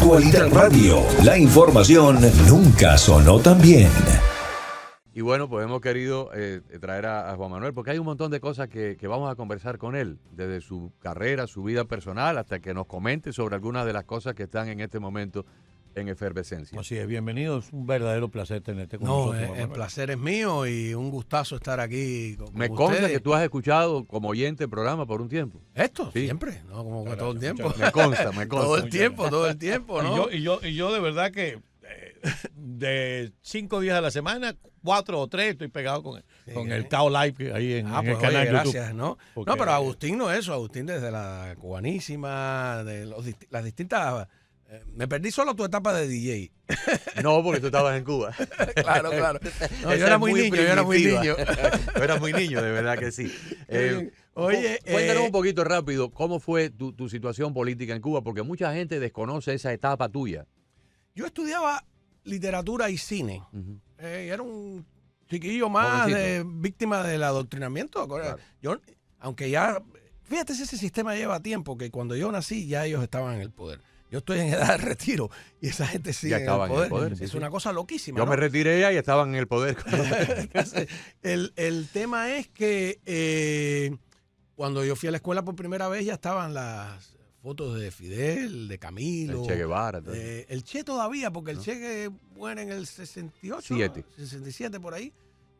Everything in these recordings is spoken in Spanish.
Actualidad Radio, la información nunca sonó tan bien. Y bueno, pues hemos querido traer a Juan Manuel, porque hay un montón de cosas que vamos a conversar con él, desde su carrera, su vida personal, hasta que nos comente sobre algunas de las cosas que están en este momento en efervescencia. Así es, bienvenido, es un verdadero placer tenerte con nosotros. El placer es mío y un gustazo estar aquí con Me ustedes. consta que tú has escuchado como oyente el programa por un tiempo. ¿Esto? Sí. Siempre, ¿no? Como que todo el tiempo. Me consta. Todo el tiempo, ¿no? Y yo de verdad que de 5 días a la semana, 4 o 3 estoy pegado con el Cao Live ahí en el pues, canal oye, YouTube. gracias, ¿no? Porque, No, pero Agustín no es eso. Agustín desde la cubanísima, de las distintas... me perdí solo tu etapa de DJ. No, porque tú estabas en Cuba. Claro. No, yo Esa era es muy niño, Tú eras muy niño, de verdad que sí. Oye, cuéntanos un poquito rápido cómo fue tu situación política en Cuba, porque mucha gente desconoce esa etapa tuya. Yo estudiaba literatura y cine. Uh-huh. Era un chiquillo más víctima del adoctrinamiento. Claro. Yo, aunque ya, fíjate si ese sistema lleva tiempo, que cuando yo nací ya ellos estaban en el poder. Yo estoy en edad de retiro y esa gente sigue en el poder. Es una cosa loquísima. Yo me retiré y estaban en el poder. Entonces, el tema es que cuando yo fui a la escuela por primera vez ya estaban las fotos de Fidel, de Camilo. El Che Guevara. El Che todavía, porque el Che que muere en el 68, 67 por ahí.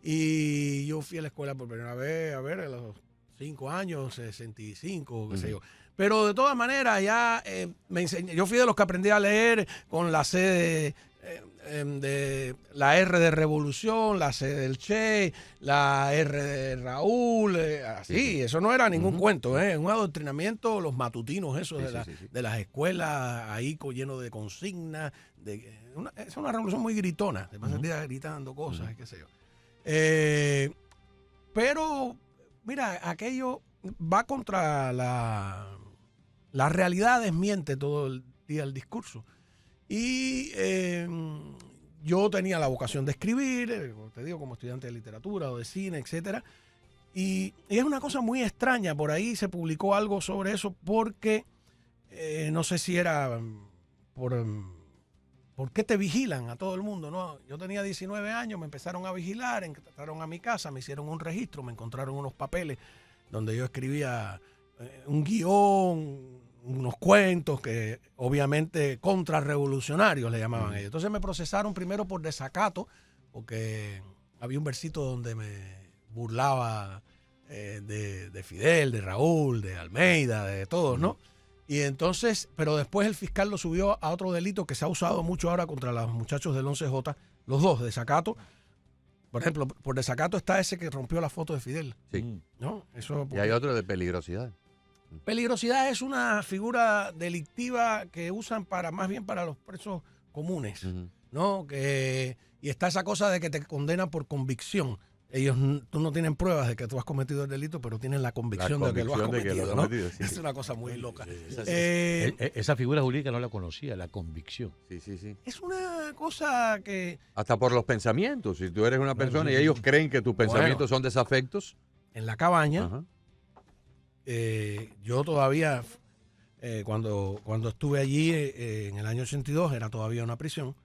Y yo fui a la escuela por primera vez, a ver, a los 5 años, 65, qué sé yo. Pero de todas maneras ya me enseñé. Yo fui de los que aprendí a leer con la C de la R de Revolución, la C del Che, la R de Raúl, así. Sí. Eso no era ningún cuento, un adoctrinamiento, los matutinos, de las escuelas ahí lleno de consignas. Es una revolución muy gritona. Se pasa el día gritando cosas, qué sé yo. Pero, mira, aquello va contra la realidad, desmiente todo el día el discurso. Y yo tenía la vocación de escribir, te digo, como estudiante de literatura o de cine, etcétera. Y es una cosa muy extraña, por ahí se publicó algo sobre eso porque no sé si era ¿por qué te vigilan a todo el mundo? ¿No? Yo tenía 19 años, me empezaron a vigilar, entraron a mi casa, me hicieron un registro, me encontraron unos papeles donde yo escribía un guión, unos cuentos que obviamente contrarrevolucionarios le llamaban ellos. Entonces me procesaron primero por desacato, porque había un versito donde me burlaba de Fidel, de Raúl, de Almeida, de todos, ¿no? Y entonces, pero después el fiscal lo subió a otro delito que se ha usado mucho ahora contra los muchachos del 11J, los dos, desacato. Por ejemplo, por desacato está ese que rompió la foto de Fidel. Sí. ¿No? Eso, y hay otro de peligrosidad. Peligrosidad es una figura delictiva que usan más bien para los presos comunes, ¿no? Y está esa cosa de que te condenan por convicción. Tú no tienen pruebas de que tú has cometido el delito, pero tienen la convicción de que lo has cometido, ¿no? Sí. Es una cosa muy loca. Esa figura jurídica no la conocía, la convicción. Sí. Es una cosa que... Hasta por los pensamientos. Si tú eres una persona y ellos creen que tus pensamientos son desafectos. En la cabaña, yo todavía, cuando estuve allí en el año 82, era todavía una prisión.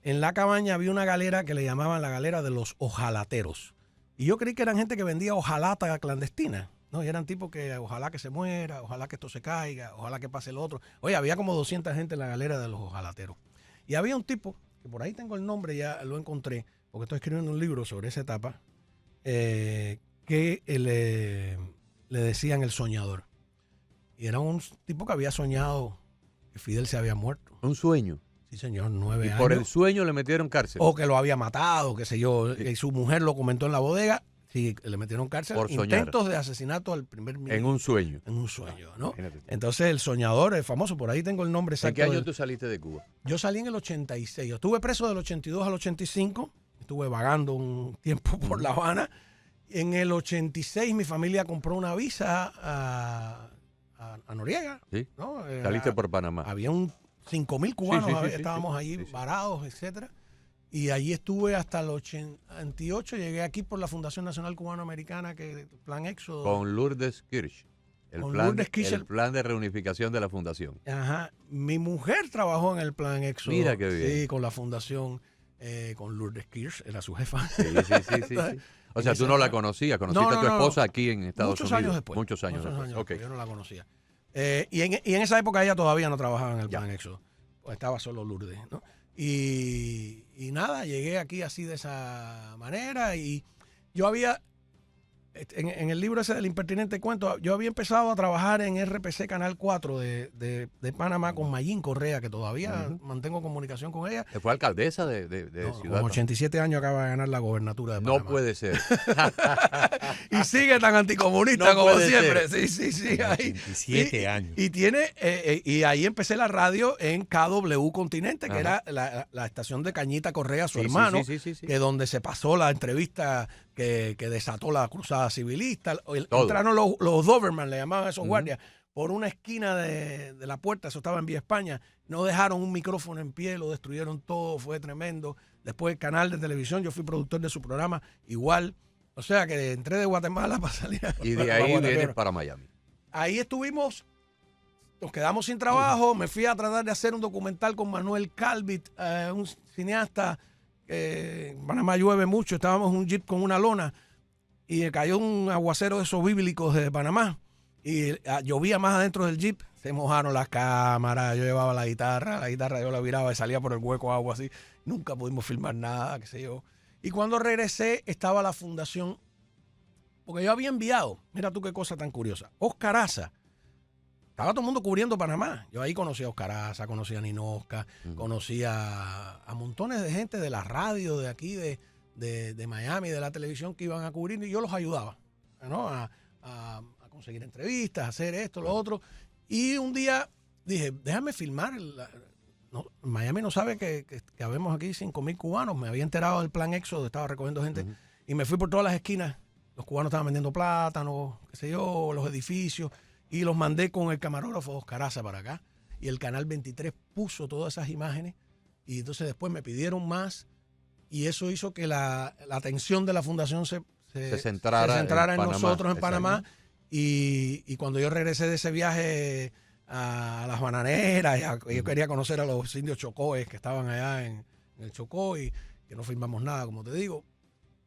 En la cabaña había una galera que le llamaban la galera de los ojalateros. Y yo creí que eran gente que vendía hojalata clandestina, ¿no? Y eran tipos que ojalá que se muera, ojalá que esto se caiga, ojalá que pase el otro. Oye, había como 200 gente en la galera de los ojalateros. Y había un tipo, que por ahí tengo el nombre, ya lo encontré, porque estoy escribiendo un libro sobre esa etapa, que le decían el soñador. Y era un tipo que había soñado que Fidel se había muerto. Un sueño. Sí, señor, 9 años. Por el sueño le metieron cárcel. O que lo había matado, qué sé yo. Y su mujer lo comentó en la bodega. Sí, le metieron cárcel. Por intentos de asesinato al primer ministro. En un sueño. En un sueño, ¿no? Entonces el soñador es famoso. Por ahí tengo el nombre exacto. ¿En qué año tú saliste de Cuba? Yo salí en el 86. Yo estuve preso del 82 al 85. Estuve vagando un tiempo por La Habana. En el 86 mi familia compró una visa a Noriega. Sí. ¿No? Saliste por Panamá. Había 5.000 cubanos, estábamos allí varados, etcétera. Y allí estuve hasta el 88. Llegué aquí por la Fundación Nacional Cubano-Americana, que Plan Éxodo. Con Lourdes Kirsch. Con Lourdes Kirchner. El plan de reunificación de la fundación. Ajá. Mi mujer trabajó en el plan Éxodo. Mira qué bien. Sí, con la fundación, con Lourdes Kirsch, era su jefa. Sí. O sea, tú no la conocías, conociste a tu esposa aquí en Estados Unidos. Muchos años después. Okay. Yo no la conocía. Y en esa época ella todavía no trabajaba en el plan Éxodo. Pues estaba solo Lourdes, ¿no? Y nada, llegué aquí así de esa manera y yo había, en el libro ese del impertinente cuento, yo había empezado a trabajar en RPC Canal 4 de Panamá con Mayín Correa, que todavía mantengo comunicación con ella. Fue alcaldesa de Ciudad. Con 87 años acaba de ganar la gobernatura de Panamá. No puede ser. Y sigue tan anticomunista No como puede siempre. ser. Sí. Ahí. 87 años. Y tiene, y ahí empecé la radio en KW Continente, que Ajá. era la estación de Cañita Correa, su Sí, hermano, sí. que donde se pasó la entrevista que desató la cruzada civilista. Todo. Entraron los Doberman, le llamaban a esos guardias, por una esquina de la puerta, eso estaba en Vía España, no dejaron un micrófono en pie, lo destruyeron todo, fue tremendo. Después el canal de televisión, yo fui productor de su programa, igual. O sea que entré de Guatemala para salir. Y de ahí vienes para Miami. Ahí estuvimos, nos quedamos sin trabajo, me fui a tratar de hacer un documental con Manuel Calvit, un cineasta. En Panamá llueve mucho, estábamos en un jeep con una lona y cayó un aguacero de esos bíblicos de Panamá y llovía más adentro del jeep, se mojaron las cámaras, yo llevaba la guitarra yo la viraba y salía por el hueco agua así, nunca pudimos filmar nada, qué sé yo. Y cuando regresé estaba la fundación, porque yo había enviado, mira tú qué cosa tan curiosa, Oscar Aza. Estaba todo el mundo cubriendo Panamá. Yo ahí conocí a Oscar Aza, conocí a Ninosca, conocí a montones de gente de la radio de aquí, de Miami, de la televisión que iban a cubrir y yo los ayudaba, ¿no? A conseguir entrevistas, a hacer esto, lo otro. Y un día dije, déjame filmar. Miami no sabe que habemos aquí 5,000 cubanos. Me había enterado del plan Éxodo, estaba recogiendo gente y me fui por todas las esquinas. Los cubanos estaban vendiendo plátanos, qué sé yo, los edificios. Y los mandé con el camarógrafo Oscar Aza para acá. Y el Canal 23 puso todas esas imágenes. Y entonces después me pidieron más. Y eso hizo que la atención de la fundación se centrara en Panamá, nosotros en Panamá. Y cuando yo regresé de ese viaje a las bananeras, yo quería conocer a los indios chocóes que estaban allá en el Chocó y que no firmamos nada, como te digo,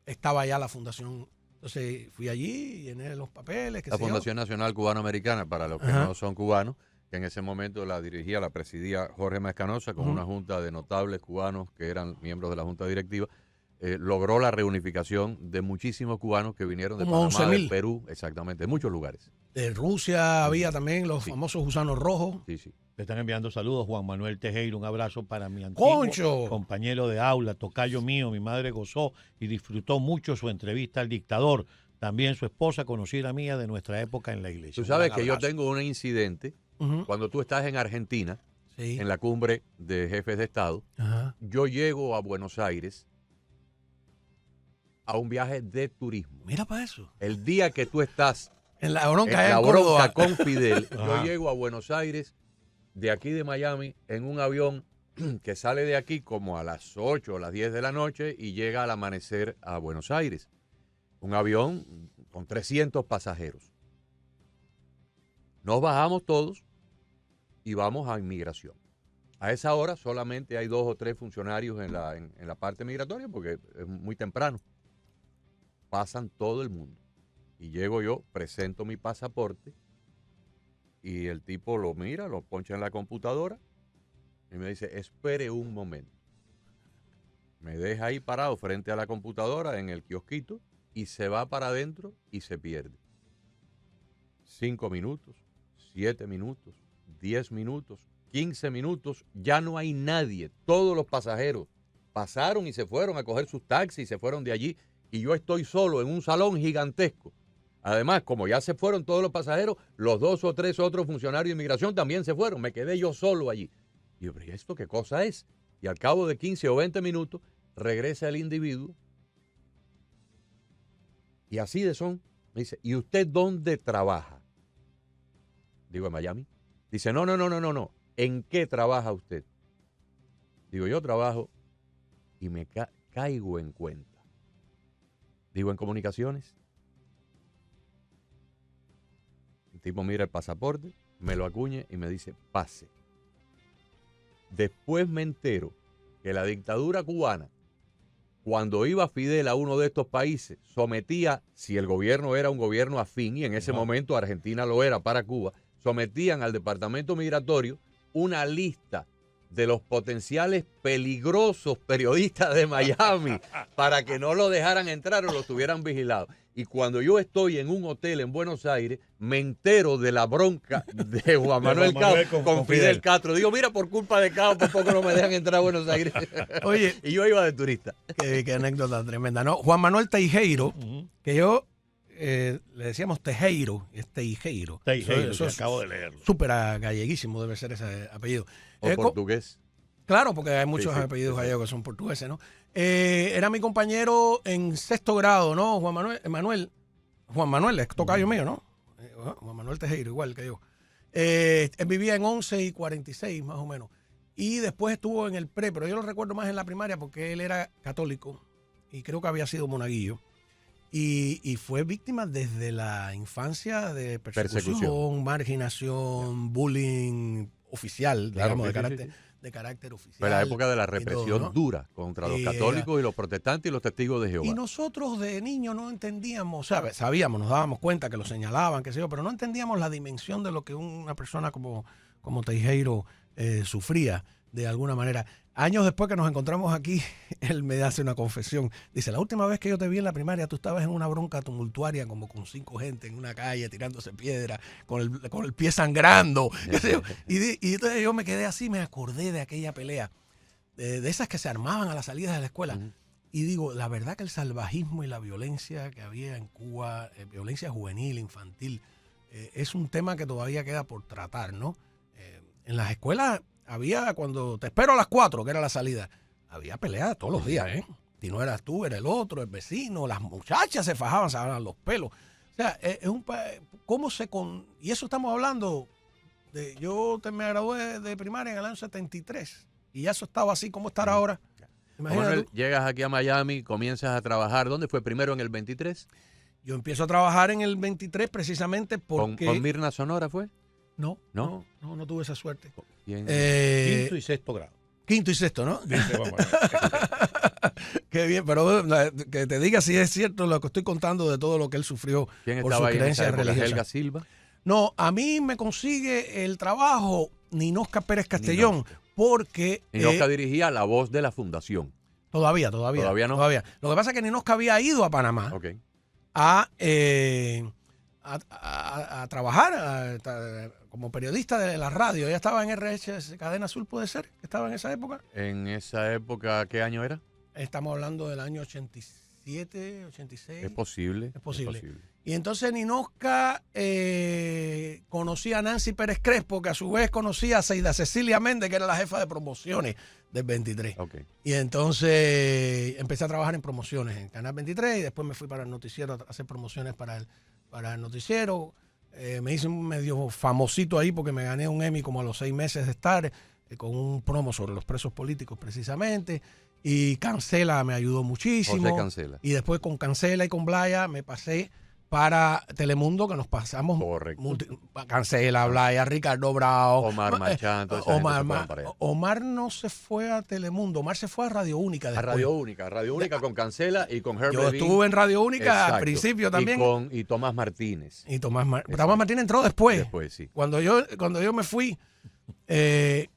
estaba ya la fundación. Entonces fui allí, llené los papeles. La Fundación Nacional Cubano-Americana, para los que no son cubanos, que en ese momento la presidía Jorge Mascanosa con una junta de notables cubanos que eran miembros de la junta directiva, logró la reunificación de muchísimos cubanos que vinieron de Como Panamá, de 11,000. Perú, exactamente, de muchos lugares. De Rusia había también los famosos gusanos rojos. Sí. Te están enviando saludos, Juan Manuel Tejero. Un abrazo para mi antiguo ¡Concho! compañero de aula, tocayo mío. Mi madre gozó y disfrutó mucho su entrevista al dictador. También su esposa, conocida mía de nuestra época en la iglesia. Tú sabes Un que yo abrazo. tengo un incidente cuando tú estás en Argentina, Sí. en la cumbre de jefes de Estado. Ajá. Yo llego a Buenos Aires a un viaje de turismo. Mira para eso. El día que tú estás En la en bronca, la en bronca Córdoba. con Fidel, yo Ajá. llego a Buenos Aires, de aquí de Miami, en un avión que sale de aquí como a las 8 o las 10 de la noche y llega al amanecer a Buenos Aires. Un avión con 300 pasajeros. Nos bajamos todos y vamos a inmigración. A esa hora solamente hay 2 o 3 funcionarios en la parte migratoria porque es muy temprano. Pasan todo el mundo. Y llego yo, presento mi pasaporte y el tipo lo mira, lo poncha en la computadora y me dice, espere un momento. Me deja ahí parado frente a la computadora en el kiosquito y se va para adentro y se pierde. 5 minutos, 7 minutos, 10 minutos, 15 minutos, ya no hay nadie. Todos los pasajeros pasaron y se fueron a coger sus taxis y se fueron de allí. Y yo estoy solo en un salón gigantesco. Además, como ya se fueron todos los pasajeros, los 2 o 3 otros funcionarios de inmigración también se fueron. Me quedé yo solo allí. Y yo, pero ¿esto qué cosa es? Y al cabo de 15 o 20 minutos, regresa el individuo. Y así de son. Me dice, ¿y usted dónde trabaja? Digo, en Miami. Dice, no. ¿En qué trabaja usted? Digo, yo trabajo y me caigo en cuenta. Digo, en comunicaciones. tipo mira el pasaporte, me lo acuñe y me dice, pase. Después me entero que la dictadura cubana, cuando iba Fidel a uno de estos países, sometía, si el gobierno era un gobierno afín, y en ese momento Argentina lo era para Cuba, sometían al departamento migratorio una lista de los potenciales peligrosos periodistas de Miami para que no lo dejaran entrar o lo tuvieran vigilado. Y cuando yo estoy en un hotel en Buenos Aires, me entero de la bronca de Juan Manuel Cao con Fidel Castro. Digo, mira, por culpa de Cao, por poco no me dejan entrar a Buenos Aires. Oye, y yo iba de turista. Qué anécdota tremenda, ¿no? Juan Manuel Teijeiro, que yo le decíamos Teijeiro, es Teijeiro. Teijeiro, Eso acabo de leerlo. Súper galleguísimo debe ser ese apellido. O portugués. Claro, porque hay muchos apellidos gallegos que son portugueses, ¿no? Era mi compañero en 6º grado, ¿no? Juan Manuel, es tocayo mío, ¿no? Juan Manuel Teijeiro, igual que yo. Él vivía en 11 y 46, más o menos. Y después estuvo en el pre, pero yo lo recuerdo más en la primaria porque él era católico y creo que había sido monaguillo. Y fue víctima desde la infancia de persecución. Marginación, bullying oficial, Claro, digamos, sí, de carácter oficial. Fue la época de la represión todo, ¿no? dura contra los católicos y los protestantes y los testigos de Jehová. Y nosotros de niños no entendíamos, sabíamos, nos dábamos cuenta que lo señalaban, qué sé yo, pero no entendíamos la dimensión de lo que una persona como Teijeiro sufría de alguna manera. Años después que nos encontramos aquí, él me hace una confesión. Dice, la última vez que yo te vi en la primaria, tú estabas en una bronca tumultuaria como con 5 gente en una calle tirándose piedra, con el pie sangrando. Qué sé yo. Y entonces yo me quedé así, me acordé de aquella pelea, de esas que se armaban a las salidas de la escuela. Uh-huh. Y digo, la verdad que el salvajismo y la violencia que había en Cuba, violencia juvenil, infantil, es un tema que todavía queda por tratar, ¿no? En las escuelas había, cuando te espero a las 4, que era la salida, había peleas todos los días, ¿eh? Si no eras tú, era el otro, el vecino, las muchachas se fajaban, se agarraban los pelos. O sea, es ¿cómo se y eso estamos hablando de, me gradué de primaria en el año 73 y ya eso estaba así como estar ahora. Imagínate tú. Llegas aquí a Miami, comienzas a trabajar. ¿Dónde fue primero, en el 23? Yo empiezo a trabajar en el 23 precisamente porque... ¿Con Mirna Sonora fue? No tuve esa suerte. Quinto y sexto grado. Quinto y sexto, ¿no? Qué bien, pero que te diga si es cierto lo que estoy contando de todo lo que él sufrió por sus creencias religiosas. ¿Helga Silva? No, a mí me consigue el trabajo Ninosca Pérez Castellón, porque... Ninosca dirigía La Voz de la Fundación. Todavía no. Todavía. Lo que pasa es que Ninosca había ido a Panamá a trabajar como periodista de la radio. Ella estaba en RH Cadena Azul, ¿puede ser? ¿Estaba en esa época? En esa época, ¿qué año era? Estamos hablando del año 87, 86. Es posible. Y entonces Ninosca conocía a Nancy Pérez Crespo, que a su vez conocía a Seida Cecilia Méndez, que era la jefa de promociones del 23. Y entonces empecé a trabajar en promociones en Canal 23 y después me fui para el noticiero a hacer promociones para el noticiero. Me hice un medio famosito ahí porque me gané un Emmy como a los 6 meses de estar con un promo sobre los presos políticos precisamente. Y Cancela me ayudó muchísimo. José Cancela. Y después con Cancela y con Blaya me pasé para Telemundo, que nos pasamos. Cancela, Blaya, Ricardo Bravo, Omar Machán, Omar no se fue a Telemundo, Omar se fue a Radio Única después. A Radio Única con Cancela y con Herb Yo Levine. estuve en Radio Única al principio también. Y Tomás Martínez. Tomás Martínez entró después. Después, sí. Cuando yo me fui, sí.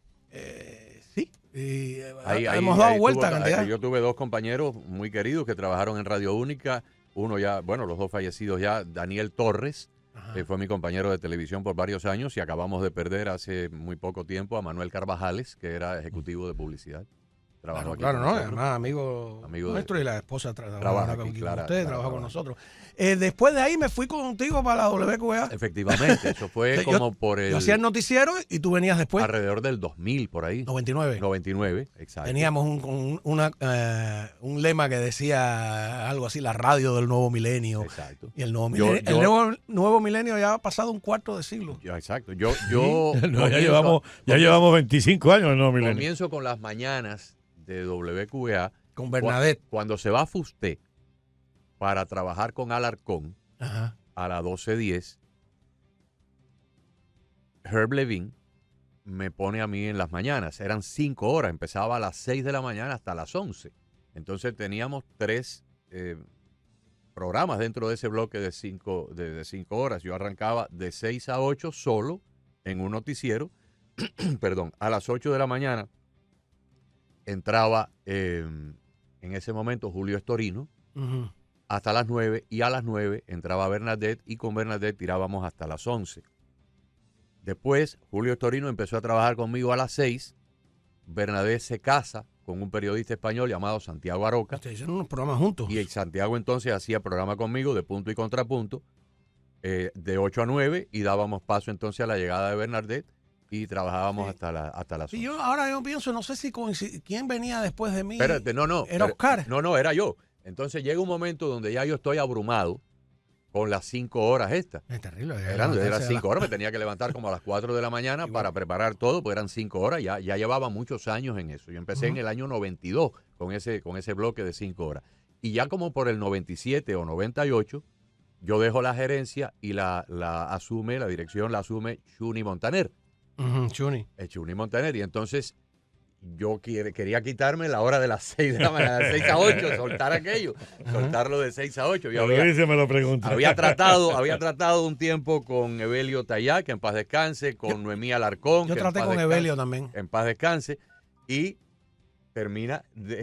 Hemos dado vuelta cantidad. Yo tuve 2 compañeros muy queridos que trabajaron en Radio Única. Uno ya, los 2 fallecidos ya, Daniel Torres, que fue mi compañero de televisión por varios años, y acabamos de perder hace muy poco tiempo a Manuel Carvajales, que era ejecutivo de publicidad. Trabajó además amigo nuestro, y la esposa trabaja con usted, trabaja con nosotros. Después de ahí me fui contigo para la WQA. Efectivamente, eso fue como por el... Yo hacía el noticiero y tú venías después. Alrededor del 2000, por ahí. 99, exacto. Teníamos un lema que decía algo así, la radio del nuevo milenio. Exacto. Y el nuevo milenio ya ha pasado un cuarto de siglo. Exacto. Ya llevamos 25 años en el nuevo milenio. Comienzo con las mañanas de WQA con Bernadette. Cuando se va Fusté para trabajar con Alarcón a las 12:10, Herb Levine me pone a mí en las mañanas. Eran 5 horas, empezaba a las 6 de la mañana hasta las 11. Entonces teníamos 3 programas dentro de ese bloque de 5 horas. Yo arrancaba de 6 a 8 solo en un noticiero. Perdón, a las 8 de la mañana entraba en ese momento Julio Estorino hasta las 9, y a las 9 entraba Bernadette, y con Bernadette tirábamos hasta las 11. Después Julio Estorino empezó a trabajar conmigo a las 6. Bernadette se casa con un periodista español llamado Santiago Aroca. Ustedes hicieron unos programas juntos. Y Santiago entonces hacía programa conmigo de punto y contrapunto de 8 a 9, y dábamos paso entonces a la llegada de Bernadette y trabajábamos hasta las 11. Y ahora yo pienso, no sé si quién venía después de mí. Espérate, no. ¿Era Oscar? No, era yo. Entonces llega un momento donde ya yo estoy abrumado con las 5 horas estas. Es terrible. Eran 5 horas, me tenía que levantar como a las 4 de la mañana para preparar todo, pues eran 5 horas, ya llevaba muchos años en eso. Yo empecé en el año 92 con ese bloque de 5 horas. Y ya como por el 97 o 98, yo dejo la gerencia y la dirección la asume Chuni Montaner. Chuni. Chuni Montaner, y entonces yo quería quitarme la hora de las 6 de la mañana, de 6 a 8, soltar aquello, soltarlo de 6 a 8. Yo había tratado un tiempo con Evelio Tayá, que en paz descanse, con Noemí Alarcón. Yo traté con Evelio también. En paz descanse, y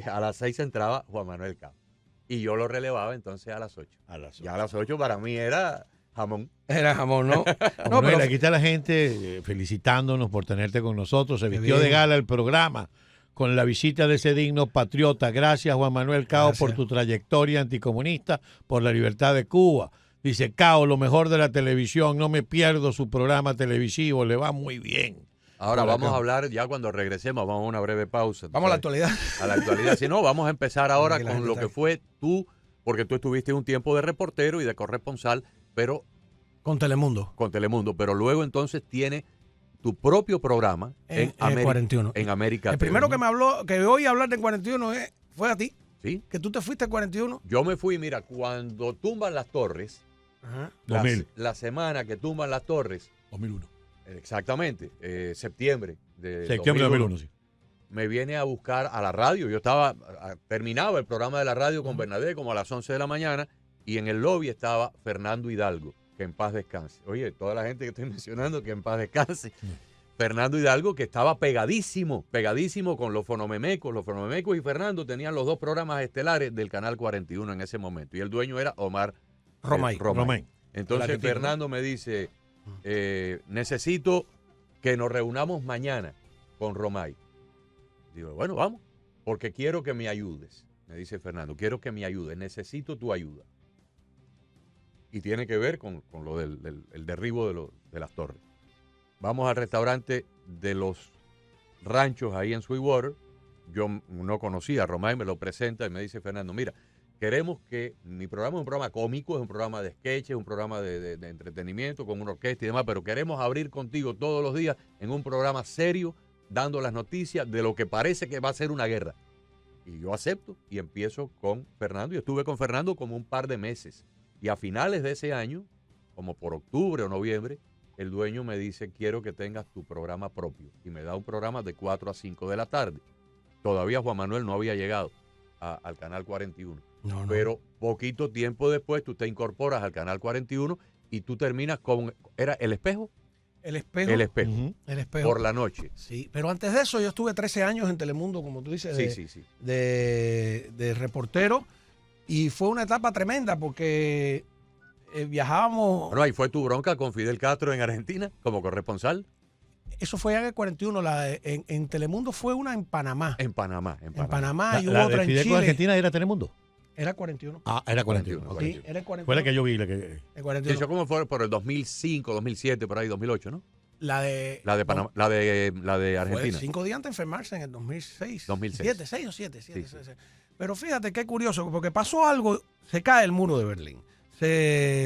a las 6 entraba Juan Manuel Cao. Y yo lo relevaba entonces a las 8. Ya a las 8 para mí era jamón. Era jamón, ¿no? No, pero aquí está la gente felicitándonos por tenerte con nosotros. Se vistió de gala el programa con la visita de ese digno patriota. Gracias, Juan Manuel Cao, por tu trayectoria anticomunista, por la libertad de Cuba. Dice Cao, lo mejor de la televisión, no me pierdo su programa televisivo, le va muy bien. Ahora vamos a hablar, ya cuando regresemos, vamos a una breve pausa. Vamos a la actualidad. A la actualidad. Si no, vamos a empezar ahora con lo que fue tú, porque tú estuviste un tiempo de reportero y de corresponsal, pero con Telemundo. Pero luego entonces tiene tu propio programa en América 41. En América. El primero que oí hablar de 41 fue a ti. Sí. Que tú te fuiste a 41. Yo me fui, mira, cuando tumban las torres, 2000. La semana que tumban las torres. 2001. Exactamente, septiembre de 2001, sí. Me viene a buscar a la radio. Yo terminaba el programa de la radio con Bernadette como a las 11 de la mañana, y en el lobby estaba Fernando Hidalgo, que en paz descanse. Oye, toda la gente que estoy mencionando, que en paz descanse. Fernando Hidalgo, que estaba pegadísimo con los fonomemecos. Los fonomemecos y Fernando tenían los 2 programas estelares del Canal 41 en ese momento. Y el dueño era Omar Romay. Entonces Fernando me dice, necesito que nos reunamos mañana con Romay. Digo, bueno, vamos, porque quiero que me ayudes. Me dice Fernando, quiero que me ayudes, necesito tu ayuda. Y tiene que ver con lo del derribo de las torres. Vamos al restaurante de los ranchos ahí en Sweetwater. Yo no conocía a Romay, me lo presenta y me dice Fernando, mira, queremos que mi programa es un programa cómico, es un programa de sketches, es un programa de entretenimiento con una orquesta y demás, pero queremos abrir contigo todos los días en un programa serio, dando las noticias de lo que parece que va a ser una guerra. Y yo acepto y empiezo con Fernando. Y estuve con Fernando como un par de meses. Y a finales de ese año, como por octubre o noviembre, el dueño me dice, quiero que tengas tu programa propio. Y me da un programa de 4 a 5 de la tarde. Todavía Juan Manuel no había llegado al Canal 41. No. Pero poquito tiempo después tú te incorporas al Canal 41 y tú terminas con... ¿Era El Espejo? El Espejo. El Espejo. El Espejo. Por la noche. Sí, pero antes de eso yo estuve 13 años en Telemundo, como tú dices, de reportero, y fue una etapa tremenda porque viajábamos... Bueno, ahí fue tu bronca con Fidel Castro en Argentina como corresponsal. Eso fue en el 41, en Telemundo fue una en Panamá. En Panamá. En Panamá y hubo ¿La otra de en Fidel Chile. con Argentina era Telemundo? Era 41. Ah, era 41. Ok. Sí, era el 41. Fue la que yo vi. El Sí, 41. eso como fue por el 2005, 2007, por ahí, 2008, ¿no? La de Panamá, la de Argentina. Fue 5 días antes de enfermarse en el 2006. 2006. 6 o 7. Sí. Pero fíjate qué curioso, porque pasó algo, se cae el muro de Berlín, se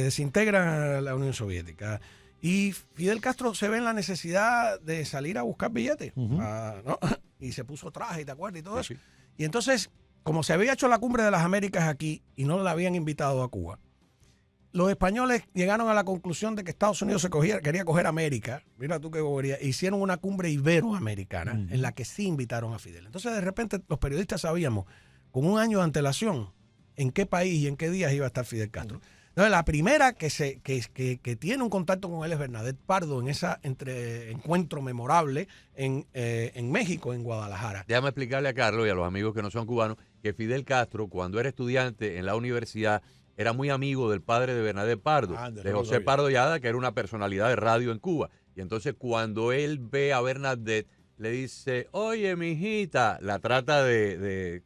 desintegra la Unión Soviética y Fidel Castro se ve en la necesidad de salir a buscar billetes, ¿no? Y se puso traje, ¿te acuerdas? Y todo eso. Sí. Y entonces, como se había hecho la Cumbre de las Américas aquí y no la habían invitado a Cuba, los españoles llegaron a la conclusión de que Estados Unidos quería coger América. Mira tú qué bobería. Hicieron una cumbre iberoamericana en la que sí invitaron a Fidel. Entonces, de repente, los periodistas sabíamos, con un año de antelación, en qué país y en qué días iba a estar Fidel Castro. Entonces, la primera que tiene un contacto con él es Bernadette Pardo en ese encuentro memorable en México, en Guadalajara. Déjame explicarle a Carlos y a los amigos que no son cubanos que Fidel Castro, cuando era estudiante en la universidad, era muy amigo del padre de Bernadette Pardo, de José Pardo Yada, que era una personalidad de radio en Cuba. Y entonces cuando él ve a Bernadette, le dice, oye, mijita, la trata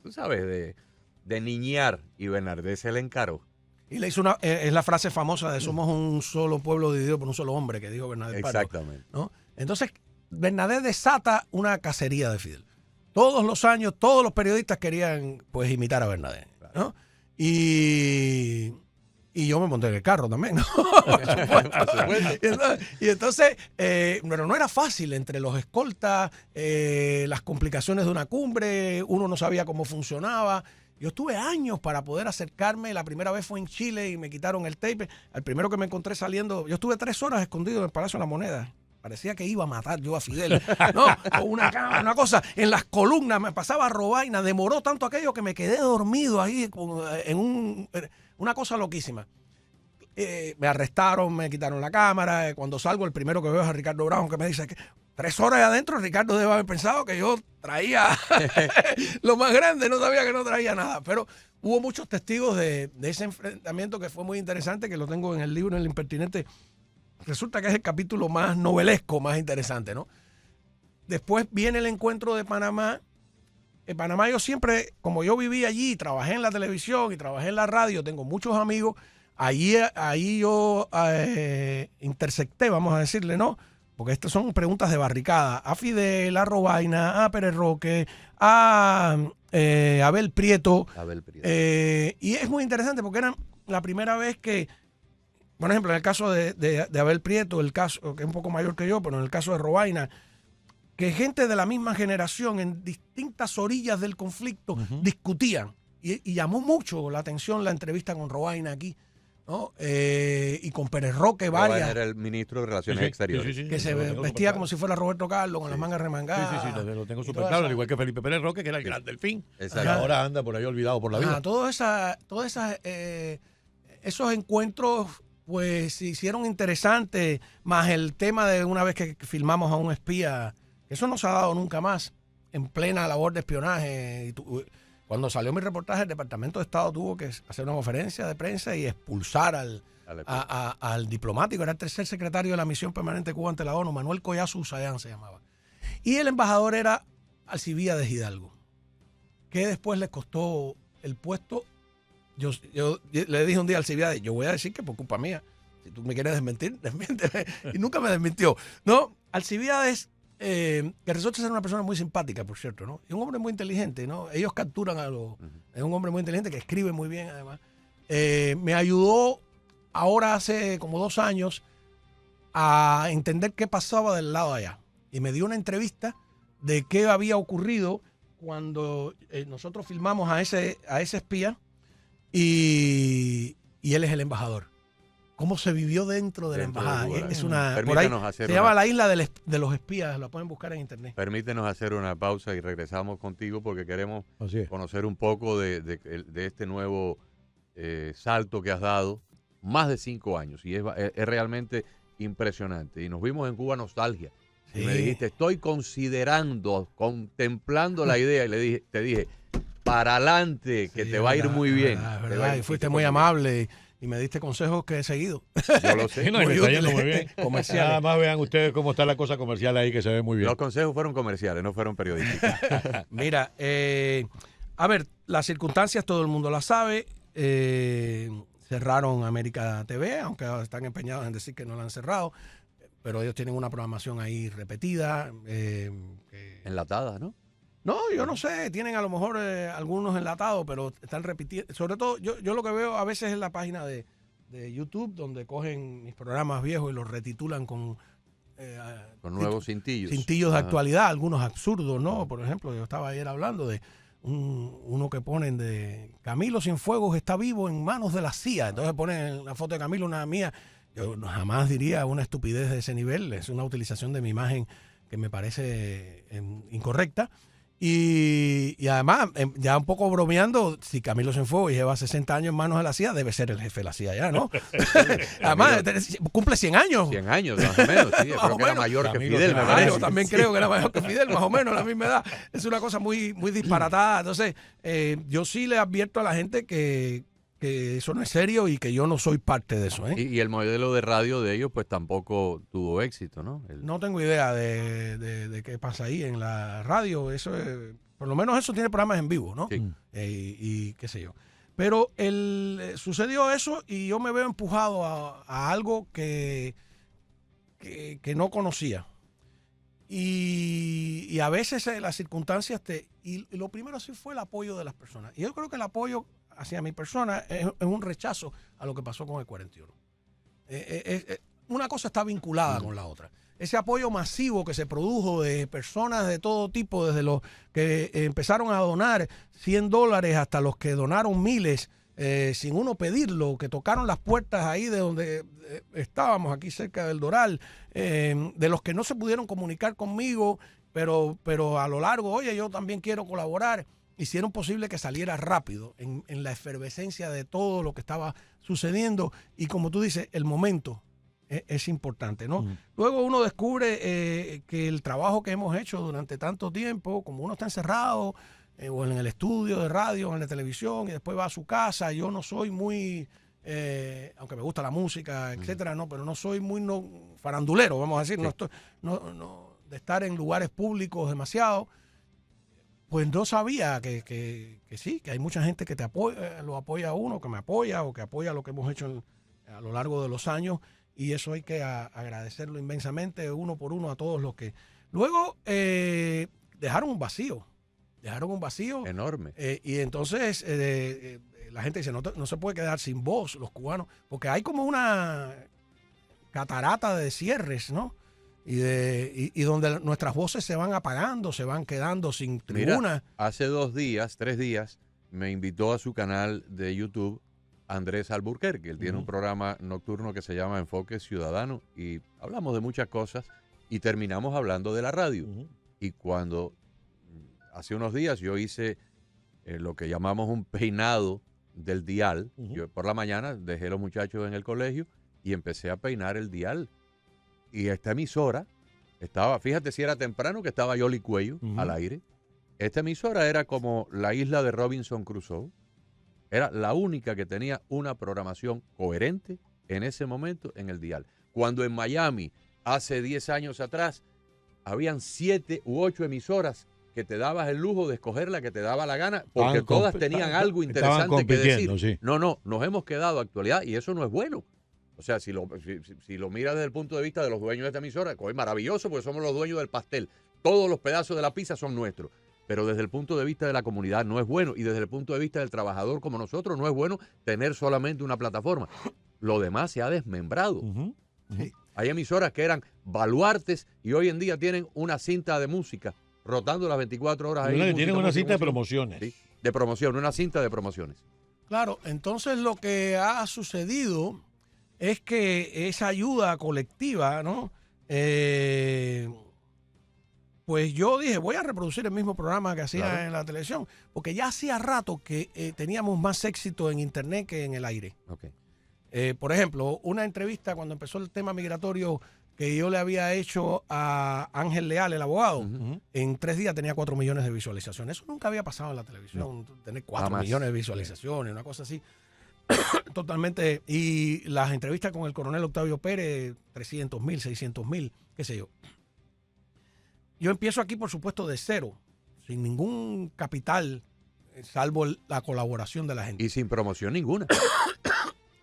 tú sabes, de niñar, y Bernadette se le encaró. Y le hizo es la frase famosa de somos un solo pueblo dividido por un solo hombre, que dijo Bernadette Pardo. Exactamente. ¿No? Entonces, Bernadette desata una cacería de Fidel. Todos los años, todos los periodistas querían pues imitar a Bernadette, ¿no? Y yo me monté en el carro también, ¿no? Y entonces, pero no era fácil entre los escoltas, las complicaciones de una cumbre, uno no sabía cómo funcionaba. Yo estuve años para poder acercarme. La primera vez fue en Chile y me quitaron el tape. Al primero que me encontré saliendo, yo estuve 3 horas escondido en el Palacio de la Moneda. Parecía que iba a matar yo a Fidel. No, con una cámara, una cosa. En las columnas me pasaba robaina. Demoró tanto aquello que me quedé dormido ahí en una cosa loquísima. Me arrestaron, me quitaron la cámara. Cuando salgo, el primero que veo es a Ricardo Brown, que me dice que 3 horas adentro, Ricardo debe haber pensado que yo traía lo más grande, no sabía que no traía nada. Pero hubo muchos testigos de ese enfrentamiento que fue muy interesante, que lo tengo en el libro, en El Impertinente. Resulta que es el capítulo más novelesco, más interesante, ¿no? Después viene el encuentro de Panamá. En Panamá yo siempre, como yo viví allí, trabajé en la televisión y trabajé en la radio, tengo muchos amigos. Ahí yo intersecté, vamos a decirle, ¿no? Porque estas son preguntas de barricada. A Fidel, a Robaina, a Pérez Roque, a Abel Prieto. Y es muy interesante porque era la primera vez que, por ejemplo, en el caso de Abel Prieto, el caso que es un poco mayor que yo, pero en el caso de Robaina, que gente de la misma generación en distintas orillas del conflicto discutían. Y llamó mucho la atención la entrevista con Robaina aquí, ¿no? Y con Pérez Roque varias. Era el ministro de Relaciones Exteriores. Que se vestía como si fuera Roberto Carlos, con las mangas remangadas. Sí, lo tengo súper claro, al igual que Felipe Pérez Roque, que era el gran delfín. Exacto. Ahora anda por ahí olvidado por la vida. Esos encuentros pues se hicieron interesantes, más el tema de una vez que filmamos a un espía, eso no se ha dado nunca más, en plena labor de espionaje. Cuando salió mi reportaje, el Departamento de Estado tuvo que hacer una conferencia de prensa y expulsar al diplomático. Era el tercer secretario de la Misión Permanente de Cuba ante la ONU, Manuel Collazo Usayán se llamaba. Y el embajador era Alcibíades Hidalgo, que después le costó el puesto. Yo le dije un día a Alcibíades, yo voy a decir que por culpa mía. Si tú me quieres desmentir, desmiénteme. Y nunca me desmintió. No, Alcibíades, que resulta ser una persona muy simpática, por cierto, ¿no? Y un hombre muy inteligente, ¿no? Ellos capturan es un hombre muy inteligente que escribe muy bien, además. Me ayudó ahora hace como 2 años a entender qué pasaba del lado de allá. Y me dio una entrevista de qué había ocurrido cuando nosotros filmamos a ese espía y él es el embajador. ¿Cómo se vivió dentro de la embajada? Es por ahí, se llama La Isla de los Espías, la pueden buscar en internet. Permítenos hacer una pausa y regresamos contigo porque queremos conocer un poco de este nuevo salto que has dado, más de 5 años, y es realmente impresionante. Y nos vimos en Cuba Nostalgia. Sí. Y me dijiste, estoy contemplando la idea, y te dije, para adelante, que te va a ir muy bien. Y fuiste muy amable y me diste consejos que he seguido. Yo lo sé. No, y me está yendo muy bien. Nada más vean ustedes cómo está la cosa comercial ahí, que se ve muy bien. Los consejos fueron comerciales, no fueron periodísticos. Mira, a ver, las circunstancias todo el mundo las sabe. Cerraron América TV, aunque están empeñados en decir que no la han cerrado, pero ellos tienen una programación ahí repetida. Enlatada, ¿no? No, yo no sé, tienen a lo mejor algunos enlatados, pero están repitiendo. Sobre todo, yo lo que veo a veces es la página de YouTube, donde cogen mis programas viejos y los retitulan con nuevos cintillos. Cintillos de actualidad, algunos absurdos, ¿no? Por ejemplo, yo estaba ayer hablando de uno que ponen de Camilo Cienfuegos está vivo en manos de la CIA. Entonces ponen la foto de Camilo, una mía. Yo jamás diría una estupidez de ese nivel. Es una utilización de mi imagen que me parece incorrecta. Y además, ya un poco bromeando, si Camilo Cienfuegos lleva 60 años en manos de la CIA, debe ser el jefe de la CIA ya, ¿no? Además, cumple 100 años. 100 años, más o menos, sí. Creo que era mayor que Fidel. Yo también creo que era mayor que Fidel, más o menos, a la misma edad. Es una cosa muy, muy disparatada. Entonces, yo sí le advierto a la gente que eso no es serio y que yo no soy parte de eso. Y el modelo de radio de ellos pues tampoco tuvo éxito, ¿no? No tengo idea de qué pasa ahí en la radio. Eso por lo menos eso tiene programas en vivo, ¿no? Sí. Y qué sé yo. Pero sucedió eso y yo me veo empujado a algo que no conocía. Y a veces las circunstancias y lo primero sí fue el apoyo de las personas. Y yo creo que el apoyo hacia mi persona es un rechazo a lo que pasó con el 41. Una cosa está vinculada con la otra. Ese apoyo masivo que se produjo de personas de todo tipo, desde los que empezaron a donar $100 hasta los que donaron miles sin uno pedirlo, que tocaron las puertas ahí de donde estábamos, aquí cerca del Doral, de los que no se pudieron comunicar conmigo, pero a lo largo, oye, yo también quiero colaborar. Hicieron posible que saliera rápido en la efervescencia de todo lo que estaba sucediendo. Y como tú dices, el momento es importante, ¿no? Luego uno descubre que el trabajo que hemos hecho durante tanto tiempo, como uno está encerrado o en el estudio de radio, en la televisión, y después va a su casa, yo no soy muy, aunque me gusta la música, etcétera, no, pero no soy muy farandulero, vamos a decir, sí. De estar en lugares públicos demasiado. Pues no sabía que sí, que hay mucha gente que lo apoya a uno, que me apoya o que apoya lo que hemos hecho a lo largo de los años, y eso hay que agradecerlo inmensamente uno por uno a todos los que... Luego dejaron un vacío enorme. Y entonces la gente dice, no se puede quedar sin voz los cubanos, porque hay como una catarata de cierres, ¿no? Y donde nuestras voces se van apagando, se van quedando sin tribuna. Mira, hace 3 días, me invitó a su canal de YouTube Andrés Alburquerque. Él tiene un programa nocturno que se llama Enfoque Ciudadano y hablamos de muchas cosas y terminamos hablando de la radio. Y cuando hace unos días yo hice lo que llamamos un peinado del dial, yo por la mañana dejé a los muchachos en el colegio y empecé a peinar el dial. Y esta emisora estaba, fíjate si era temprano que estaba Yoli Cuello al aire. Esta emisora era como la isla de Robinson Crusoe. Era la única que tenía una programación coherente en ese momento en el dial. Cuando en Miami, hace 10 años atrás, habían 7 u 8 emisoras que te dabas el lujo de escoger la que te daba la gana, porque todas tenían algo interesante que decir. Sí. No, nos hemos quedado a actualidad y eso no es bueno. O sea, si lo miras desde el punto de vista de los dueños de esta emisora, es maravilloso porque somos los dueños del pastel. Todos los pedazos de la pizza son nuestros. Pero desde el punto de vista de la comunidad no es bueno. Y desde el punto de vista del trabajador como nosotros no es bueno tener solamente una plataforma. Lo demás se ha desmembrado. Sí. Hay emisoras que eran baluartes y hoy en día tienen una cinta de música rotando las 24 horas ahí. Tienen una cinta de promociones. Sí, de promoción, una cinta de promociones. Claro, entonces lo que ha sucedido es que esa ayuda colectiva, ¿no? Pues yo dije, voy a reproducir el mismo programa que hacía en la televisión, porque ya hacía rato que teníamos más éxito en internet que en el aire. Okay. Por ejemplo, una entrevista cuando empezó el tema migratorio que yo le había hecho a Ángel Leal, el abogado, en 3 días tenía 4 millones de visualizaciones. Eso nunca había pasado en la televisión, tener 4 millones de visualizaciones, una cosa así. Totalmente. Y las entrevistas con el coronel Octavio Pérez, 300,000, 600,000, qué sé yo. Yo empiezo aquí, por supuesto, de cero, sin ningún capital, salvo la colaboración de la gente. Y sin promoción ninguna.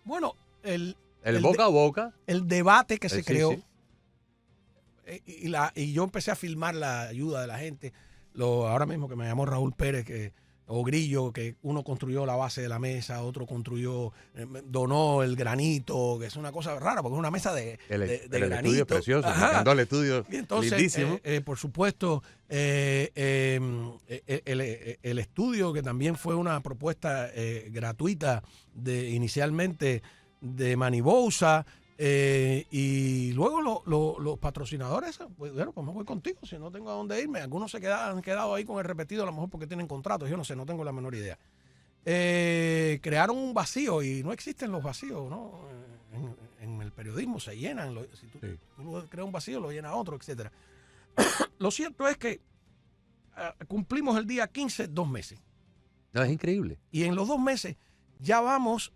Bueno, el boca a boca. El debate que se creó. Sí. Y yo empecé a filmar la ayuda de la gente. Ahora mismo que me llamó Raúl Pérez, que o Grillo, que uno construyó la base de la mesa, otro donó el granito, que es una cosa rara, porque es una mesa de granito. El estudio es precioso, me encantó el estudio, y entonces, lindísimo. Por supuesto, el estudio, que también fue una propuesta gratuita inicialmente de Manny Bouza, y luego los patrocinadores, pues bueno, pues me voy contigo, si no tengo a dónde irme. Algunos han quedado ahí con el repetido, a lo mejor porque tienen contratos, yo no sé, no tengo la menor idea. Crearon un vacío y no existen los vacíos, ¿no? En el periodismo se llenan, si tú creas un vacío lo llena otro, etcétera. Lo cierto es que cumplimos el día 15 2 meses. No, es increíble. Y en los 2 meses ya vamos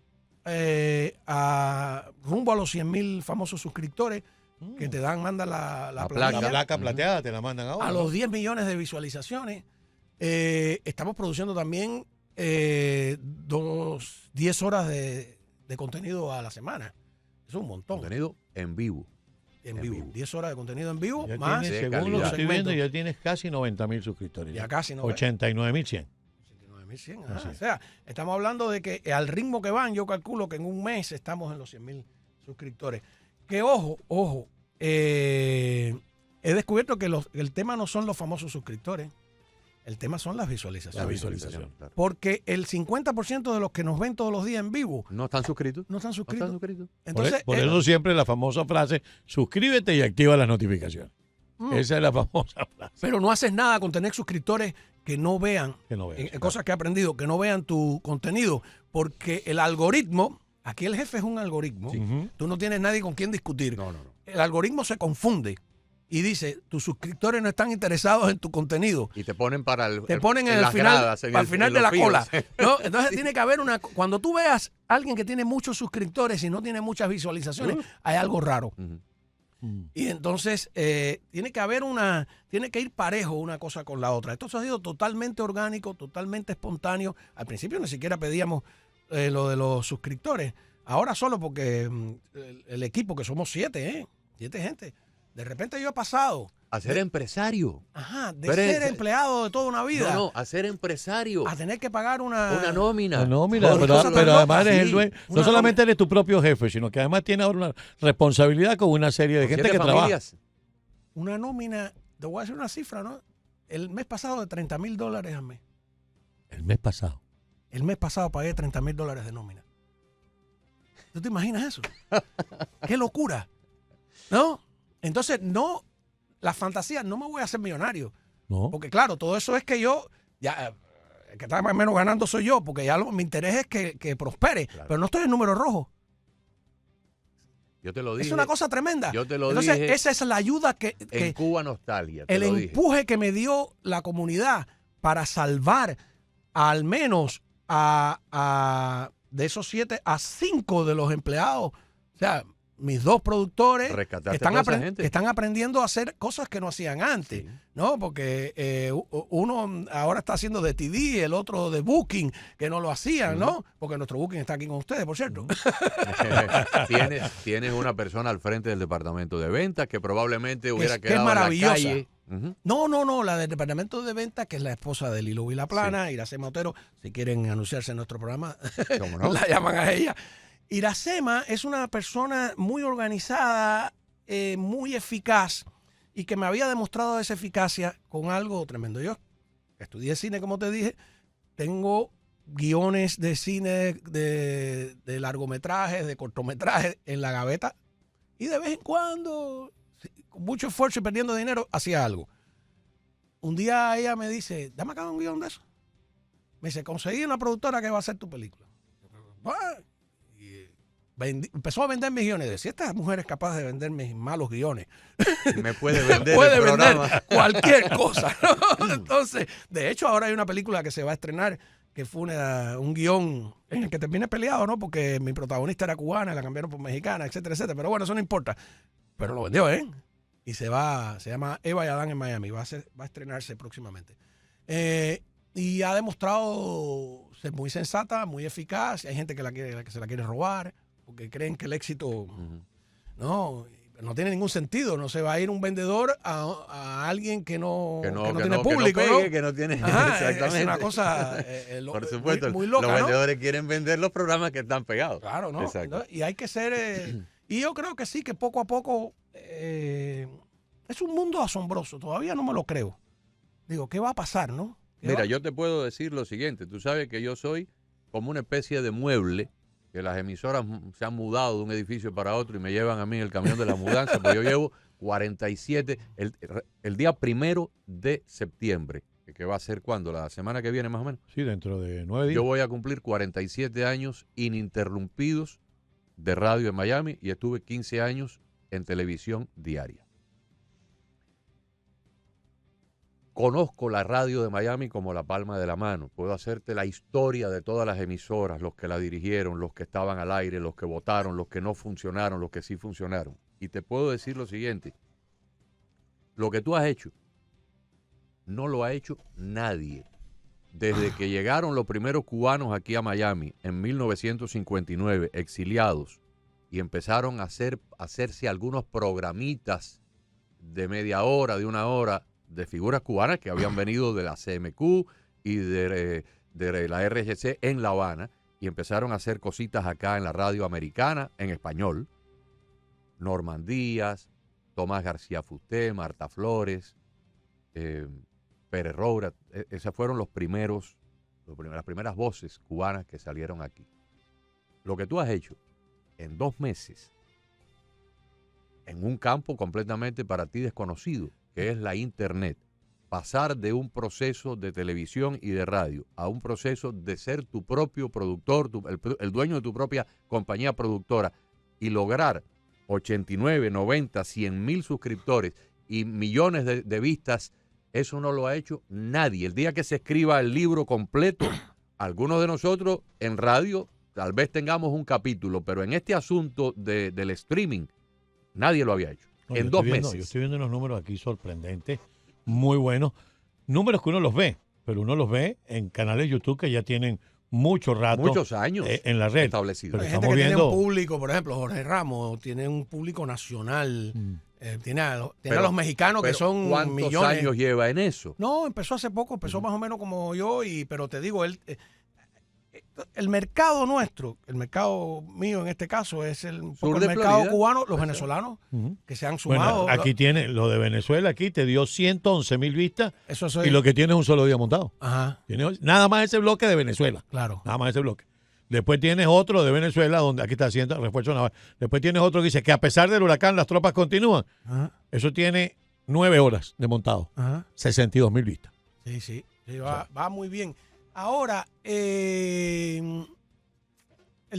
rumbo a los 100,000 famosos suscriptores que te mandan la placa. La placa plateada te la mandan ahora. A los 10 millones de visualizaciones. Estamos produciendo también 10 horas de contenido a la semana. Eso es un montón. Contenido en vivo. En vivo. 10 horas de contenido en vivo, Ya más tienes, según lo que estoy viendo, ya tienes casi 90,000 suscriptores. Ya casi 89,100. 89,100. O sea, estamos hablando de que al ritmo que van, yo calculo que en un mes estamos en los 100,000 suscriptores. Que ojo, he descubierto que el tema no son los famosos suscriptores, el tema son las visualizaciones. La visualización. Claro. Porque el 50% de los que nos ven todos los días en vivo ¿No están suscritos? no están suscritos. Entonces, Entonces, por eso siempre la famosa frase, suscríbete y activa las notificaciones. Esa es la famosa frase. pero no haces nada con tener suscriptores que no vean, Claro. cosas que he aprendido, que no vean tu contenido, porque el algoritmo, aquí el jefe es un algoritmo, tú no tienes nadie con quien discutir. No. El algoritmo se confunde y dice, tus suscriptores no están interesados en tu contenido. Y te ponen para el Te ponen en las el final, gradas, al final en de los la cola. filos. ¿No? Entonces tiene que haber cuando tú veas a alguien que tiene muchos suscriptores y no tiene muchas visualizaciones, hay algo raro. Y entonces tiene que ir parejo una cosa con la otra. Esto ha sido totalmente orgánico, totalmente espontáneo. Al principio ni siquiera pedíamos lo de los suscriptores. Ahora solo porque el equipo, que somos 7 gente. De repente yo he pasado A ser empresario. de ser empleado de toda una vida. No, a ser empresario. A tener que pagar una nómina. Pero además eres el dueño. No Una solamente eres tu propio jefe, sino que además tienes ahora una responsabilidad con una serie de Con gente 7 que trabaja. familias. Una nómina, te voy a decir una cifra, ¿no? El mes pasado de $30,000 al mes. El mes pasado. El mes pasado pagué $30,000 de nómina. ¿Tú te imaginas eso? ¡Qué locura! ¿No? Entonces, no, la fantasía, no me voy a hacer millonario. No. Porque claro, todo eso es que yo, ya, el que está más o menos ganando soy yo, porque ya mi interés es que prospere, Claro. pero no estoy en número rojo. Yo te lo dije. Es una cosa tremenda. Yo te lo Entonces, dije. esa es la ayuda En Cuba Nostalgia. Te el lo dije. empuje que me dio la comunidad para salvar al menos de esos 7 a 5 de los empleados. O sea, mis 2 productores Rescataste están, a toda esa gente. están aprendiendo a hacer cosas que no hacían antes, Sí. ¿no? Porque uno ahora está haciendo de TD, el otro de Booking, que no lo hacían, ¿no? Porque nuestro Booking está aquí con ustedes, por cierto. Tienes una persona al frente del departamento de ventas que probablemente hubiera que es quedado en la maravillosa. calle. Ujú. No, la del departamento de ventas, que es la esposa de Lilo Vilaplana, Iracema Otero. Si quieren anunciarse en nuestro programa, ¿Cómo no? la llaman a ella. Iracema es una persona muy organizada, muy eficaz, y que me había demostrado esa eficacia con algo tremendo. Yo estudié cine, como te dije, tengo guiones de cine, de largometrajes, de cortometrajes en la gaveta, y de vez en cuando, con mucho esfuerzo y perdiendo dinero, hacía algo. Un día ella me dice, dame acá un guión de eso. Me dice, conseguí una productora que va a hacer tu película. Empezó a vender mis guiones. Decía, esta mujer es capaz de vender mis malos guiones. Me puede vender Puede el vender programa. cualquier cosa, ¿no? Entonces, de hecho, ahora hay una película que se va a estrenar que fue un guión en el que terminé peleado, ¿no? Porque mi protagonista era cubana, la cambiaron por mexicana, etcétera, etcétera. Pero bueno, eso no importa. Pero lo vendió, ¿eh? Y se llama Eva y Adán en Miami. Va a estrenarse próximamente. Y ha demostrado ser muy sensata, muy eficaz. Hay gente que se la quiere robar porque creen que el éxito, ¿no? no tiene ningún sentido. No se va a ir un vendedor a alguien que no tiene que público, no pegue, que no tiene... Exactamente. Es una cosa por supuesto, muy loca, los ¿no? vendedores quieren vender los programas que están pegados. Claro, ¿no? Exacto. Y hay que ser... y yo creo que sí, que poco a poco es un mundo asombroso. Todavía no me lo creo. Digo, ¿qué va a pasar, no? Mira, yo te puedo decir lo siguiente. Tú sabes que yo soy como una especie de mueble, que las emisoras se han mudado de un edificio para otro y me llevan a mí en el camión de la mudanza, pues yo llevo 47, el día 1 de septiembre, que va a ser ¿cuándo? La semana que viene más o menos. Sí, dentro de 9 días. Yo voy a cumplir 47 años ininterrumpidos de radio en Miami y estuve 15 años en televisión diaria. Conozco la radio de Miami como la palma de la mano. Puedo hacerte la historia de todas las emisoras, los que la dirigieron, los que estaban al aire, los que votaron, los que no funcionaron, los que sí funcionaron. Y te puedo decir lo siguiente. Lo que tú has hecho, no lo ha hecho nadie. Desde que llegaron los primeros cubanos aquí a Miami en 1959, exiliados, y empezaron a hacerse algunos programitas de media hora, de una hora, de figuras cubanas que habían venido de la CMQ y de la RGC en La Habana, y empezaron a hacer cositas acá en la radio americana en español. Norman Díaz, Tomás García Fusté, Marta Flores, Pérez Roura, esas fueron las primeras voces cubanas que salieron aquí. Lo que tú has hecho en 2 meses, en un campo completamente para ti desconocido, que es la internet, pasar de un proceso de televisión y de radio a un proceso de ser tu propio productor, el dueño de tu propia compañía productora, y lograr 89, 90, 100 mil suscriptores y millones de vistas, eso no lo ha hecho nadie. El día que se escriba el libro completo, algunos de nosotros en radio tal vez tengamos un capítulo, pero en este asunto del streaming, nadie lo había hecho. No, en 2 meses. Yo estoy viendo unos números aquí sorprendentes, muy buenos. Números que uno los ve, pero uno los ve en canales de YouTube que ya tienen mucho rato. Muchos años en la red. establecidos. Pero Hay gente que tiene un público, por ejemplo, Jorge Ramos tiene un público nacional. Tiene a los mexicanos que son ¿cuántos millones. años lleva en eso? No, empezó hace poco, empezó más o menos como yo, pero te digo, el mercado nuestro, el mercado mío en este caso, es un poco el mercado Florida, cubano, los venezolanos que se han sumado. Bueno, aquí tiene lo de Venezuela, aquí te dio 111,000 vistas Eso y lo que tiene es un solo día montado. Ajá, Tiene nada más ese bloque de Venezuela. claro. Nada más ese bloque. Después tienes otro de Venezuela, donde aquí está haciendo refuerzo naval. Después tienes otro que dice que a pesar del huracán las tropas continúan. Ajá, Eso tiene 9 horas de montado. ajá. 62,000 vistas. Sí, va muy bien. Ahora, el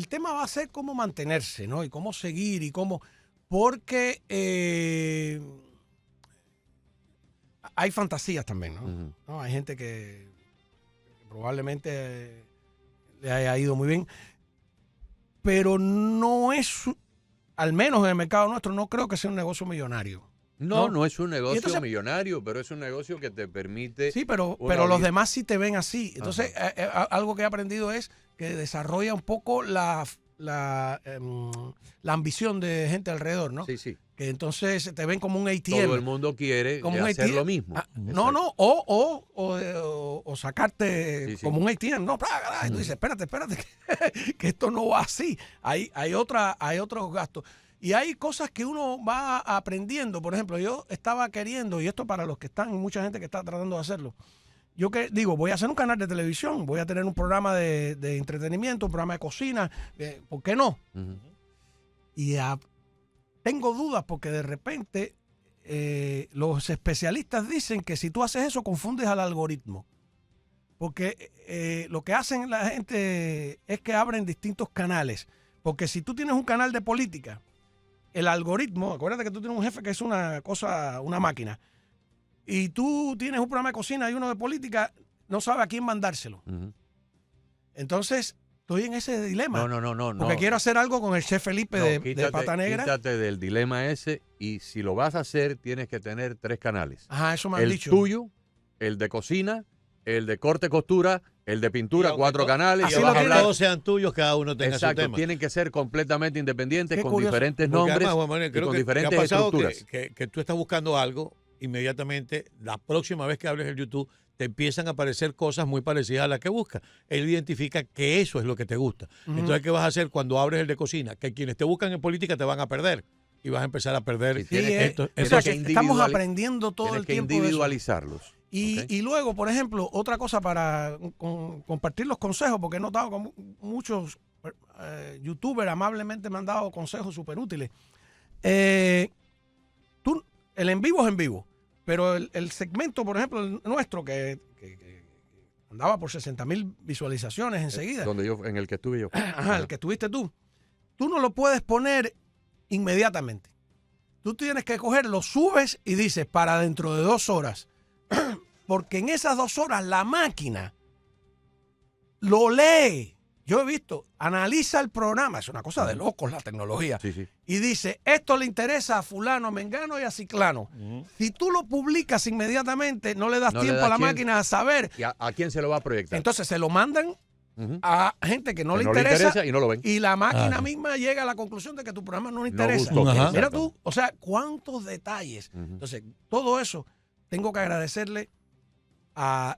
tema va a ser cómo mantenerse, ¿no? Y cómo seguir y cómo... Porque hay fantasías también, ¿no? Uh-huh. ¿No? Hay gente que probablemente le haya ido muy bien, pero no es, al menos en el mercado nuestro, no creo que sea un negocio millonario. No es un negocio entonces, millonario, pero es un negocio que te permite... Sí, pero los demás sí te ven así. Entonces, algo que he aprendido es que desarrolla un poco la ambición de gente alrededor, ¿no? Sí. Que entonces te ven como un ATM. Todo el mundo quiere como un hacer ATM. lo mismo. O sacarte como un ATM. No, y tú dices, espérate, que esto no va así. Hay otros gastos. Y hay cosas que uno va aprendiendo. Por ejemplo, yo estaba queriendo, y esto para los que están, mucha gente que está tratando de hacerlo. Yo digo, voy a hacer un canal de televisión, voy a tener un programa de entretenimiento, un programa de cocina, ¿por qué no? Uh-huh. Y tengo dudas porque de repente los especialistas dicen que si tú haces eso confundes al algoritmo. Porque lo que hacen la gente es que abren distintos canales. Porque si tú tienes un canal de política, el algoritmo, acuérdate que tú tienes un jefe que es una máquina, y tú tienes un programa de cocina y uno de política, no sabe a quién mandárselo. Uh-huh. Entonces, estoy en ese dilema. No. Porque quiero hacer algo con el chef Felipe de Pata Negra. Quítate del dilema ese, y si lo vas a hacer, tienes que tener 3 canales. Ajá, eso me han dicho. El tuyo, el de cocina, el de corte costura, El de pintura, Y aunque 4 canales. así y lo vas a que tiene. hablar. todos sean tuyos, cada uno tenga Exacto, su tema. tienen que ser completamente independientes, Qué con curioso. diferentes Porque nombres además, Juan Manuel, y creo con que diferentes ha pasado estructuras. que tú estás buscando algo, inmediatamente, la próxima vez que hables en YouTube, te empiezan a aparecer cosas muy parecidas a las que buscas. Él identifica que eso es lo que te gusta. Entonces, ¿qué vas a hacer cuando abres el de cocina? Que quienes te buscan en política te van a perder. Y vas a empezar a perder. Sí, Sí, tienes que- esto- o tienes sea esto- que que estamos individuali- aprendiendo todo Tienes el que tiempo de eso. individualizarlos. Y, ¿ok? y luego, por ejemplo, otra cosa para compartir los consejos, porque he notado que muchos youtubers amablemente me han dado consejos súper útiles. El en vivo es en vivo, pero el segmento, por ejemplo, el nuestro, que andaba por 60,000 visualizaciones enseguida, En el que estuve yo. ajá, el que estuviste tú no lo puedes poner inmediatamente. Tú tienes que coger, lo subes y dices para dentro de 2 horas. Porque en esas 2 horas la máquina lo lee. Yo he visto, analiza el programa, es una cosa de locos la tecnología. Sí, sí. Y dice, esto le interesa a fulano, a mengano y a ciclano. Si tú lo publicas inmediatamente, no le das No le tiempo das a la tiempo. máquina a saber. ¿Y a quién se lo va a proyectar? Entonces se lo mandan Ujú. a gente que no, Que le, interesa, y no lo ven. y la máquina Claro. misma llega a la conclusión de que tu programa no le No interesa. gustó. Ajá. Mira tú, o sea, cuántos detalles. Ujú. Entonces, todo eso tengo que agradecerle a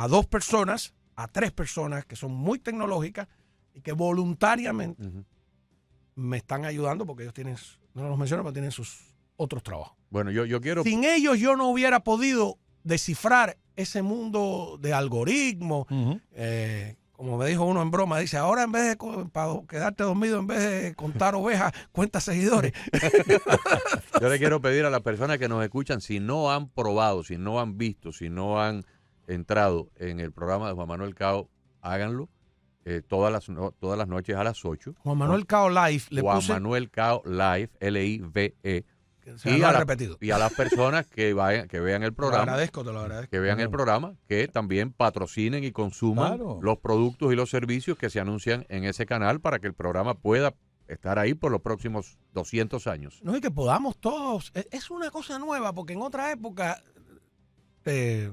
2 personas, a 3 personas que son muy tecnológicas y que voluntariamente Ujú. me están ayudando porque ellos tienen, no los menciono, pero tienen sus otros trabajos. Bueno, yo quiero... Sin ellos yo no hubiera podido descifrar ese mundo de algoritmos. Ujú. Como me dijo uno en broma, dice, ahora en vez de para quedarte dormido, en vez de contar ovejas, cuenta seguidores. Yo le quiero pedir a las personas que nos escuchan, si no han probado, si no han visto, si no han entrado en el programa de Juan Manuel Cao, háganlo todas las noches a las 8. Juan Manuel Cao Live le Juan puse, Manuel Cao Live, Live. que se lo ha repetido. Y a las personas que vean el Te lo programa, agradezco, te lo agradezco. que vean el programa, que también patrocinen y consuman Claro. los productos y los servicios que se anuncian en ese canal para que el programa pueda estar ahí por los próximos 200 años. No, y que podamos todos. Es una cosa nueva, porque en otra época te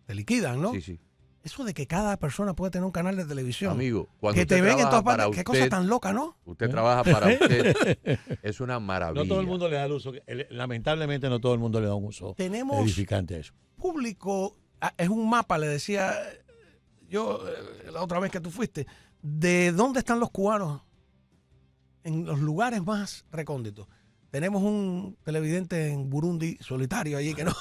liquidan, ¿no? Sí, sí. Eso de que cada persona puede tener un canal de televisión. Amigo, cuando que te usted ven en trabaja todas partes. para Qué cosa usted, tan loca, ¿no? usted trabaja para usted, es una maravilla. No todo el mundo le da el uso. Lamentablemente no todo el mundo le da un uso Tenemos edificante a eso. público, es un mapa, le decía yo la otra vez que tú fuiste, de dónde están los cubanos en los lugares más recónditos. Tenemos un televidente en Burundi solitario allí que no,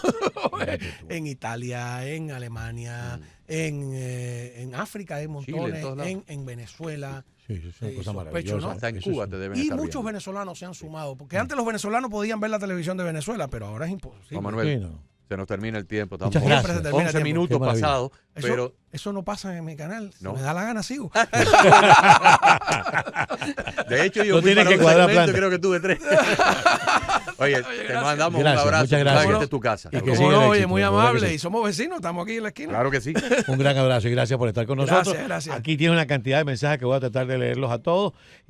en Italia, en Alemania, en África hay Chile, en montones, todos lados. en Venezuela. Sí, eso es una Sí, cosa sospecho, maravillosa. ¿no? Hasta en Eso Cuba sí. te deben Y estar muchos viendo. venezolanos se han sumado, porque antes los venezolanos podían ver la televisión de Venezuela, pero ahora es imposible. Juan Manuel, Sí, no. se nos termina el tiempo. Muchas Estamos gracias. Siempre se termina el 11 tiempo. minutos Qué maravilla. pasados, Eso, pero eso no pasa en mi canal. Si No. me da la gana, sigo. de hecho yo No fui tienes para que un cuadrar segmento, planta. creo que tuve 3. Oye, te mandamos Gracias, un abrazo. muchas Sabes gracias. que esta es tu casa. Y que Como siga el no, oye, éxito, muy de verdad que amable. sí. Y somos vecinos, estamos aquí en la esquina. Claro que sí. Un gran abrazo y gracias por estar con nosotros. Gracias. Aquí tiene una cantidad de mensajes que voy a tratar de leerlos a todos.